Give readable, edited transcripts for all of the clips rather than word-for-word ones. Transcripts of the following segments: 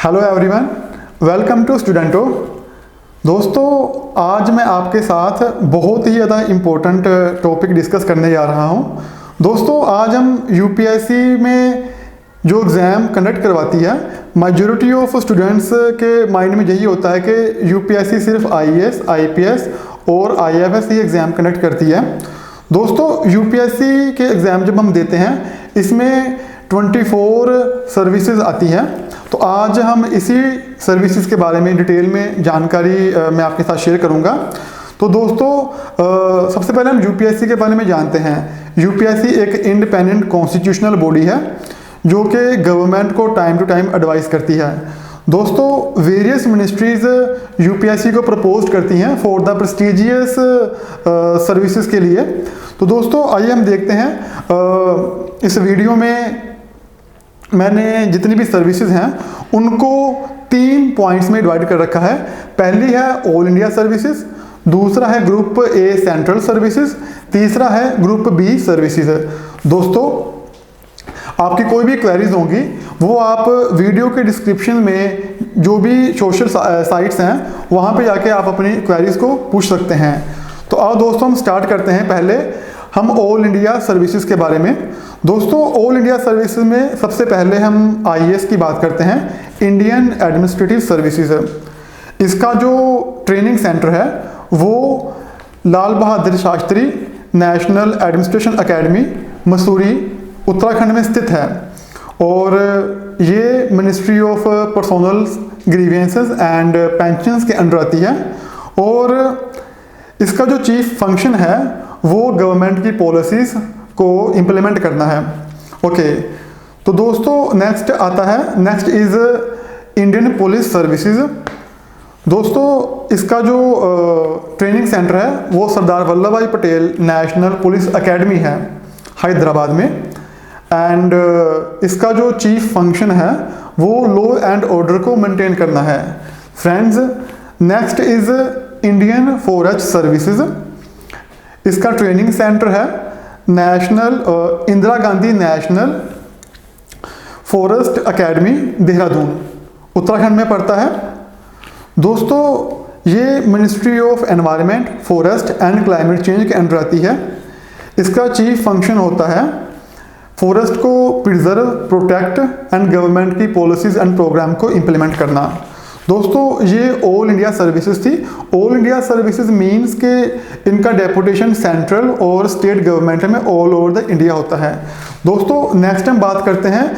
Hello everyone, welcome to स्टूडेंटो। दोस्तों, आज मैं आपके साथ बहुत ही ज़्यादा इम्पोर्टेंट टॉपिक डिस्कस करने जा रहा हूं। दोस्तों, आज हम यूपीएससी में जो एग्ज़ाम कंडक्ट करवाती है, मेजॉरिटी ऑफ स्टूडेंट्स के माइंड में यही होता है कि यूपीएससी सिर्फ आईएएस, आईपीएस और आईएफएस ही एग्ज़ाम कंडक्ट करती है। दोस्तों, यूपीएससी के एग्ज़ाम जब हम देते हैं, इसमें 24 सर्विसेज आती हैं। तो आज हम इसी सर्विसेज के बारे में डिटेल में जानकारी मैं आपके साथ शेयर करूंगा। तो दोस्तों, सबसे पहले हम यूपीएससी के बारे में जानते हैं। यूपीएससी एक इंडिपेंडेंट कॉन्स्टिट्यूशनल बॉडी है जो कि गवर्नमेंट को टाइम टू टाइम एडवाइस करती है। दोस्तों, वेरियस मिनिस्ट्रीज यूपीएससी को प्रपोज करती हैं फॉर द प्रेस्टिजियस सर्विसेज के लिए। तो दोस्तों, आइए हम देखते हैं इस वीडियो में मैंने जितनी भी सर्विसेज हैं उनको 3 पॉइंट्स में डिवाइड कर रखा है। पहली है ऑल इंडिया सर्विसेज, दूसरा है ग्रुप ए सेंट्रल सर्विसेज, तीसरा है ग्रुप बी सर्विसेज। दोस्तों, आपकी कोई भी क्वेरीज होंगी वो आप वीडियो के डिस्क्रिप्शन में जो भी सोशल साइट्स हैं वहाँ पे जाके आप अपनी क्वेरीज को पूछ सकते हैं। तो आओ दोस्तों, हम स्टार्ट करते हैं। पहले हम ऑल इंडिया सर्विसेज के बारे में। दोस्तों, ऑल इंडिया सर्विसेज में सबसे पहले हम आईएएस की बात करते हैं, इंडियन एडमिनिस्ट्रेटिव सर्विसेज। इसका जो ट्रेनिंग सेंटर है वो Lal Bahadur Shastri national administration academy, Mussoorie, Uttarakhand में स्थित है। और ये ministry of personnel grievances and pensions के अंडर आती है। और इसका जो चीफ फंक्शन है वो गवर्नमेंट की पॉलिसीज़ को इम्प्लीमेंट करना है। ओके, तो दोस्तों नेक्स्ट आता है, next is Indian police services. दोस्तों, इसका जो ट्रेनिंग सेंटर है वो सरदार वल्लभ भाई पटेल नेशनल पुलिस एकेडमी है हैदराबाद में। एंड इसका जो चीफ फंक्शन है वो लॉ एंड ऑर्डर को मेंटेन करना है। Friends, next is Indian forest services. इसका ट्रेनिंग सेंटर है national Indira Gandhi national forest academy, Dehradun, Uttarakhand में पड़ता है। दोस्तों, ये ministry of environment, forest and climate change के अंडर आती है। इसका चीफ फंक्शन होता है फॉरेस्ट को प्रिजर्व, प्रोटेक्ट एंड गवर्नमेंट की पॉलिसीज एंड प्रोग्राम को इम्प्लीमेंट करना। दोस्तों, ये ऑल इंडिया सर्विसेज थी। ऑल इंडिया सर्विसेज मींस के इनका डेपुटेशन सेंट्रल और स्टेट गवर्नमेंट में ऑल ओवर द इंडिया होता है। दोस्तों, नेक्स्ट हम बात करते हैं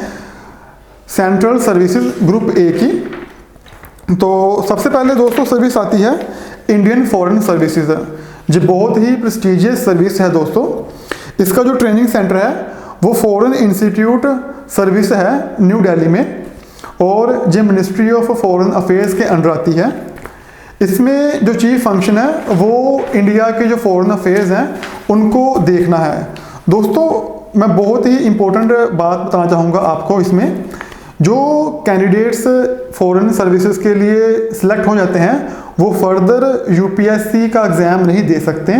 सेंट्रल सर्विसेज ग्रुप ए की। तो सबसे पहले दोस्तों सर्विस आती है इंडियन फॉरेन सर्विसेज। ये बहुत ही प्रेस्टिजियस सर्विस है। दोस्तों, इसका जो ट्रेनिंग सेंटर है वो फॉरेन इंस्टीट्यूट सर्विस है न्यू दिल्ली में, और ये मिनिस्ट्री ऑफ फॉरेन अफेयर्स के अंडर आती है। इसमें जो चीफ फंक्शन है वो इंडिया के जो फॉरेन अफेयर्स हैं उनको देखना है। दोस्तों, मैं बहुत ही इम्पोर्टेंट बात बताना चाहूँगा आपको। इसमें जो कैंडिडेट्स फॉरेन सर्विसेज के लिए सिलेक्ट हो जाते हैं वो फर्दर यूपीएससी का एग्ज़ाम नहीं दे सकते।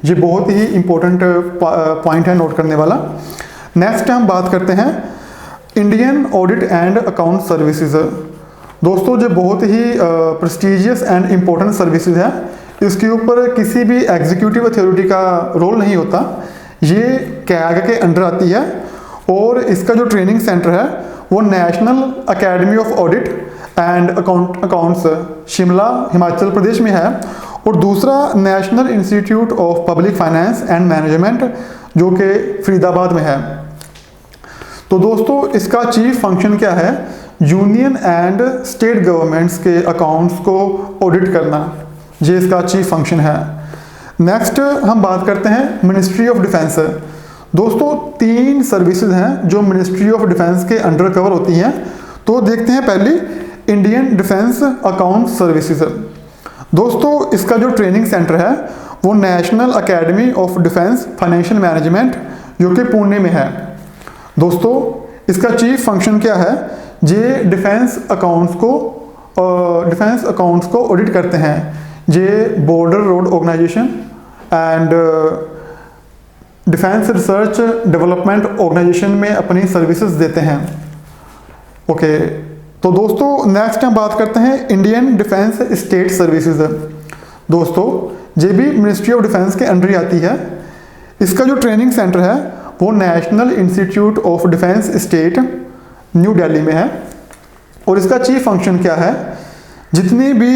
ये बहुत ही इम्पोर्टेंट पॉइंट है नोट करने वाला। नेक्स्ट हम बात करते हैं Indian audit and account services. दोस्तों, जो बहुत ही प्रेस्टिजियस एंड इम्पोर्टेंट सर्विसेज है, इसके ऊपर किसी भी एग्जीक्यूटिव अथॉरिटी का रोल नहीं होता। ये कैग के अंडर आती है। और इसका जो ट्रेनिंग सेंटर है वो national academy of audit and accounts Shimla, Himachal Pradesh में है। और दूसरा national institute of public finance and management जो कि फरीदाबाद में है। तो दोस्तों, इसका चीफ फंक्शन क्या है? यूनियन एंड स्टेट गवर्नमेंट्स के अकाउंट्स को ऑडिट करना, ये इसका चीफ फंक्शन है। नेक्स्ट हम बात करते हैं मिनिस्ट्री ऑफ डिफेंस। दोस्तों, 3 सर्विसेज हैं जो मिनिस्ट्री ऑफ डिफेंस के अंडर कवर होती हैं। तो देखते हैं पहली इंडियन डिफेंस अकाउंट सर्विसेज। दोस्तों, इसका जो ट्रेनिंग सेंटर है वो national academy of defence financial management जो कि पुणे में है। दोस्तों, इसका चीफ फंक्शन क्या है? ये डिफेंस अकाउंट्स को ऑडिट करते हैं। ये border road organisation and defence research development organisation में अपनी सर्विसेज देते हैं। ओके, तो दोस्तों नेक्स्ट हम बात करते हैं इंडियन डिफेंस स्टेट सर्विसेज। दोस्तों ये भी मिनिस्ट्री ऑफ डिफेंस के अंडर ही आती है। इसका जो ट्रेनिंग सेंटर है वो national institute of defence state new Delhi में है। और इसका चीफ फंक्शन क्या है, जितनी भी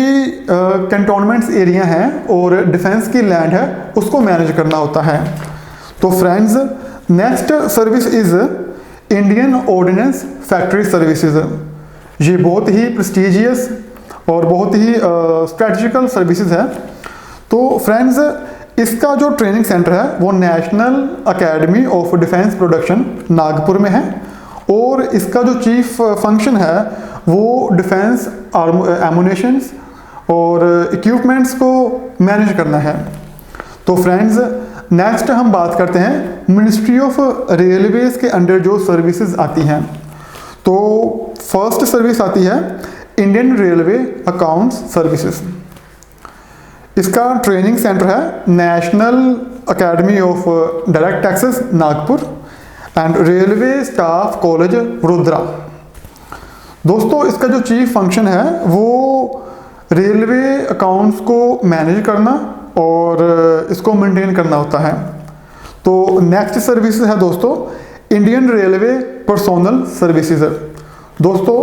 कैंटोनमेंट्स एरिया हैं और डिफेंस की लैंड है उसको मैनेज करना होता है। तो friends next service is Indian ordnance factory services. ये बहुत ही प्रेस्टिजियस और बहुत ही स्ट्रेटजिकल सर्विसेज है। तो फ्रेंड्स इसका जो ट्रेनिंग सेंटर है वो national academy of defence production Nagpur में है। और इसका जो चीफ फंक्शन है वो डिफेंस एमुनेशंस और इक्विपमेंट्स को मैनेज करना है। तो फ्रेंड्स नेक्स्ट हम बात करते हैं मिनिस्ट्री ऑफ रेलवेज के अंडर जो सर्विसेज आती हैं। तो फर्स्ट सर्विस आती है इंडियन रेलवे अकाउंट्स सर्विसेज। इसका ट्रेनिंग सेंटर है national academy of direct taxes Nagpur and railway staff college Vadodara. दोस्तों इसका जो चीफ फंक्शन है वो रेलवे अकाउंट्स को मैनेज करना और इसको मेंटेन करना होता है। तो नेक्स्ट सर्विस है दोस्तों इंडियन रेलवे पर्सोनल सर्विसेज। दोस्तों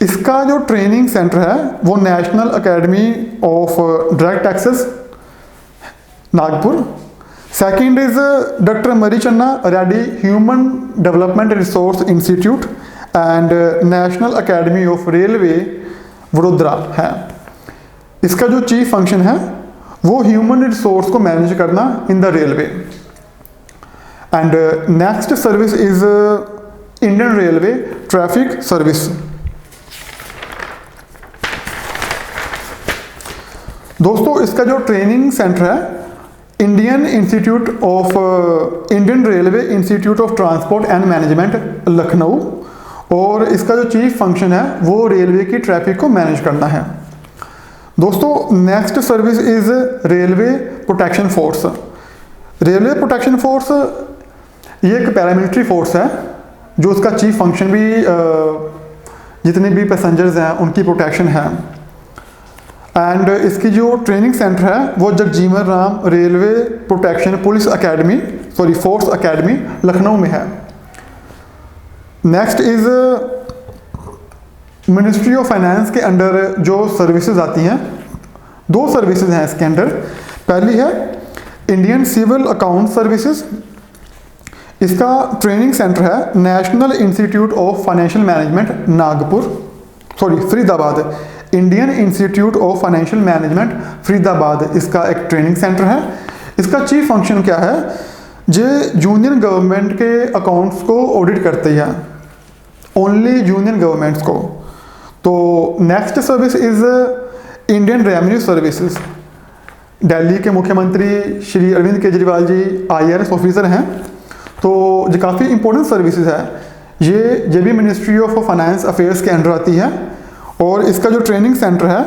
इसका जो ट्रेनिंग सेंटर है वो national academy of direct taxes Nagpur. Second is doctor Marichenna Reddy human development resource institute and national academy of railway Vadodara है। इसका जो चीफ फंक्शन है वो ह्यूमन रिसोर्स को मैनेज करना in the railway. And next service is Indian railway traffic service. दोस्तों इसका जो ट्रेनिंग सेंटर है Indian institute of Indian railway institute of transport and management Lucknow. और इसका जो चीफ फंक्शन है वो रेलवे की ट्रैफिक को मैनेज करना है। दोस्तों next service is railway protection force. Railway protection force ये एक पैरामिलिट्री फोर्स है जो उसका चीफ फंक्शन भी जितने भी पैसेंजर्स हैं उनकी प्रोटेक्शन है। एंड इसकी जो ट्रेनिंग सेंटर है वो Jagjivan Ram railway protection police academy force academy Lucknow में है। Next is ministry of finance के अंडर जो सर्विसेज आती हैं, दो सर्विसेज हैं इसके अंडर। पहली है इंडियन सिविल अकाउंट सर्विसेज। इसका ट्रेनिंग सेंटर है national institute of financial management Nagpur Faridabad. Indian institute of financial management Faridabad इसका एक ट्रेनिंग सेंटर है। इसका चीफ फंक्शन क्या है, ये यूनियन गवर्नमेंट के अकाउंट्स को ऑडिट करती है, ओनली यूनियन गवर्नमेंट्स को। तो next service is Indian revenue services. Delhi के मुख्यमंत्री श्री अरविंद केजरीवाल जी IRS ऑफिसर हैं, तो ये काफ़ी इंपॉर्टेंट सर्विसेज है। ये भी मिनिस्ट्री ऑफ फाइनेंस अफेयर्स के अंडर आती है। और इसका जो ट्रेनिंग सेंटर है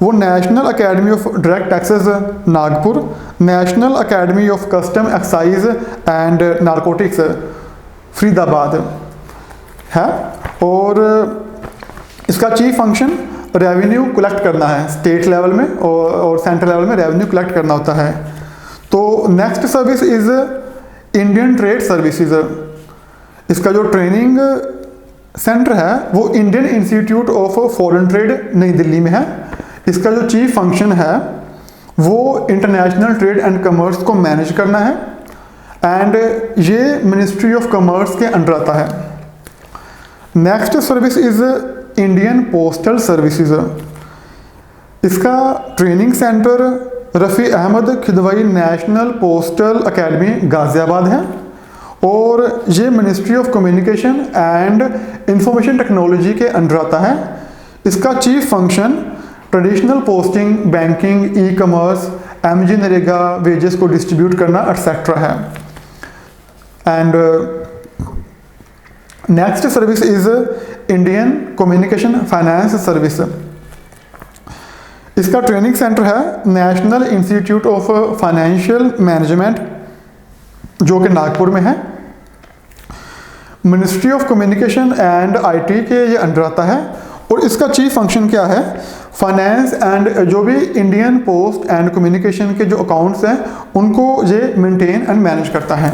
वो national academy of direct taxes Nagpur, national academy of custom excise and narcotics Faridabad है। और इसका चीफ फंक्शन रेवेन्यू कलेक्ट करना है स्टेट लेवल में और सेंट्रल लेवल में रेवेन्यू कलेक्ट करना होता है। तो next service is Indian trade services. इसका जो ट्रेनिंग सेंटर है वो Indian institute of foreign trade नई दिल्ली में है। इसका जो चीफ फंक्शन है वो इंटरनेशनल ट्रेड एंड कमर्स को मैनेज करना है। एंड ये मिनिस्ट्री ऑफ कमर्स के अंडर आता है। Next service is Indian postal services. इसका training centre Rafi Ahmed Kidwai national postal academy Ghaziabad है। और ये ministry of communication and information technology के अंडर आता है। इसका chief function traditional posting, banking, e commerce, MG NREGA wages को डिस्ट्रीब्यूट करना एटसेट्रा है। And next service is Indian communication finance service. इसका ट्रेनिंग सेंटर है national institute of financial management जो कि नागपुर में है। Ministry of communication and IT के ये अंडर आता है और इसका चीफ फंक्शन क्या है, फाइनेंस एंड जो भी इंडियन पोस्ट एंड कम्युनिकेशन के जो अकाउंट्स हैं उनको ये मेंटेन एंड मैनेज करता है।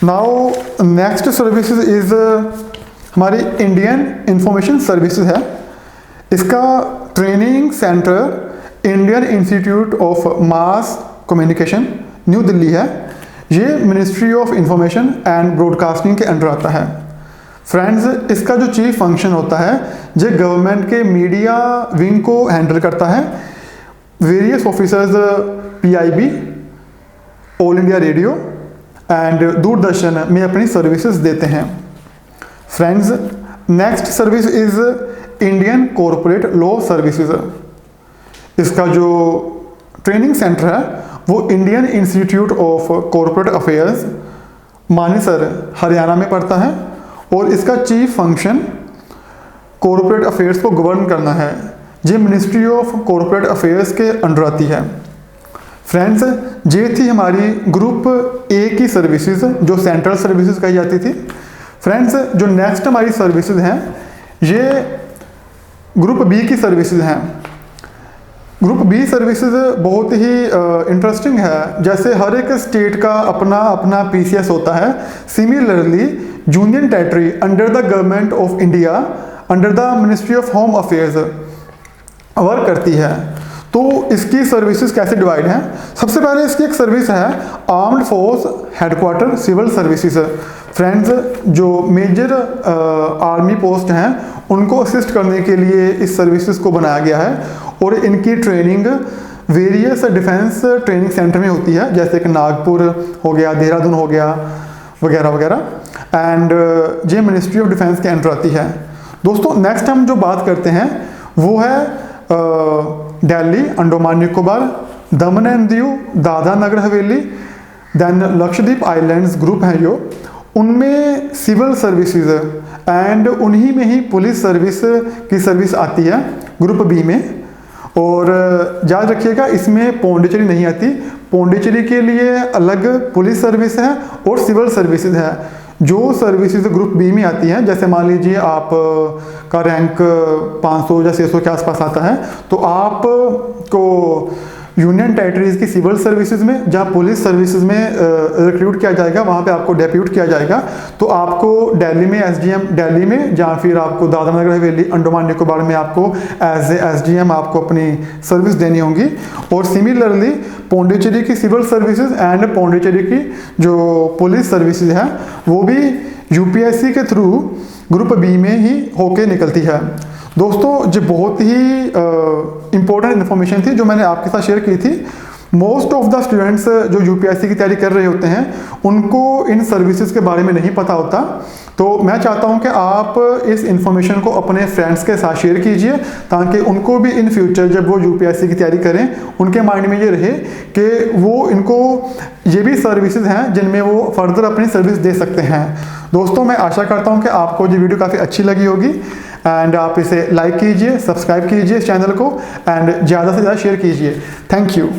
नाउ नेक्स्ट सर्विसेज इज़ हमारी इंडियन इंफॉर्मेशन सर्विसेज है। इसका training centre Indian institute of mass communication new Delhi है। ये ministry of information and broadcasting के अंडर आता है। फ्रेंड्स, इसका जो चीफ फंक्शन होता है ये गवर्नमेंट के मीडिया विंग को हैंडल करता है। Various officers PIB, all India radio and Doordarshan में अपनी सर्विसेज देते हैं। Friends, next service is Indian corporate law services. इसका जो ट्रेनिंग सेंटर है वो Indian institute of corporate affairs Manesar Haryana में पड़ता है और इसका चीफ फंक्शन कॉरपोरेट अफेयर्स को गवर्न करना है। ये मिनिस्ट्री ऑफ कॉरपोरेट अफेयर्स के अंडर आती है। फ्रेंड्स, ये थी हमारी ग्रुप ए की सर्विसेज जो सेंट्रल सर्विसेज कही जाती थी। फ्रेंड्स, जो नेक्स्ट हमारी सर्विसेज हैं ये ग्रुप बी की सर्विसेज हैं। ग्रुप बी सर्विसेज बहुत ही इंटरेस्टिंग है। जैसे हर एक स्टेट का अपना अपना पीसीएस होता है, similarly union territory under the government of India under the ministry of home affairs work करती है। तो इसकी सर्विसेज कैसे डिवाइड हैं? सबसे पहले इसकी एक सर्विस है armed force headquarter civil services. Friends, जो मेजर आर्मी पोस्ट हैं उनको असिस्ट करने के लिए इस सर्विसेज को बनाया गया है और इनकी training various defence training centre में होती है, जैसे कि नागपुर हो गया, देहरादून हो गया, वगैरह वगैरह। एंड ये मिनिस्ट्री ऑफ डिफेंस के अंडर आती है। दोस्तों, नेक्स्ट हम जो बात करते हैं वो है दिल्ली, अंडमान निकोबार, दमन and Diu, Dadra Nagar Haveli, then Lakshadweep islands group हैं जो, उनमें सिविल सर्विसेज एंड उन्हीं में ही पुलिस सर्विस की सर्विस आती है ग्रुप बी में। और याद रखिएगा इसमें पौंडीचेरी नहीं आती। पौंडीचेरी के लिए अलग पुलिस सर्विस है और सिविल सर्विसेज है। जो सर्विसेज ग्रुप बी में आती हैं, जैसे मान लीजिए आप का रैंक 500 या 600 के आसपास आता है, तो आपको यूनियन टेरिटरीज की सिविल सर्विसेज में, जहाँ पुलिस सर्विसेज में रिक्रूट किया जाएगा, वहाँ पे आपको डेप्यूट किया जाएगा। तो आपको दिल्ली में एसडीएम दिल्ली में, जहाँ फिर आपको दादरा नगर हवेली अंडमान निकोबार में आपको एज ए एसडीएम आपको अपनी सर्विस देनी होगी। और सिमिलरली पौंडीचेरी की सिविल सर्विसेज एंड पौंडीचेरी की जो पुलिस सर्विसेज है वो भी यूपीएससी के थ्रू ग्रुप बी में ही होके निकलती है। दोस्तों, ये बहुत ही इम्पोर्टेंट इन्फॉर्मेशन थी जो मैंने आपके साथ शेयर की थी। मोस्ट ऑफ द स्टूडेंट्स जो यूपीएससी की तैयारी कर रहे होते हैं उनको इन सर्विसेज के बारे में नहीं पता होता। तो मैं चाहता हूं कि आप इस इन्फॉर्मेशन को अपने फ्रेंड्स के साथ शेयर कीजिए ताकि उनको भी इन फ्यूचर जब वो यूपीएससी की तैयारी करें उनके माइंड में ये रहे कि वो इनको ये भी सर्विसेज हैं जिनमें वो फर्दर अपनी सर्विस दे सकते हैं। दोस्तों, मैं आशा करता हूं कि आपको ये वीडियो काफ़ी अच्छी लगी होगी एंड आप इसे लाइक कीजिए, सब्सक्राइब कीजिए इस चैनल को एंड ज़्यादा से ज़्यादा शेयर कीजिए। Thank you.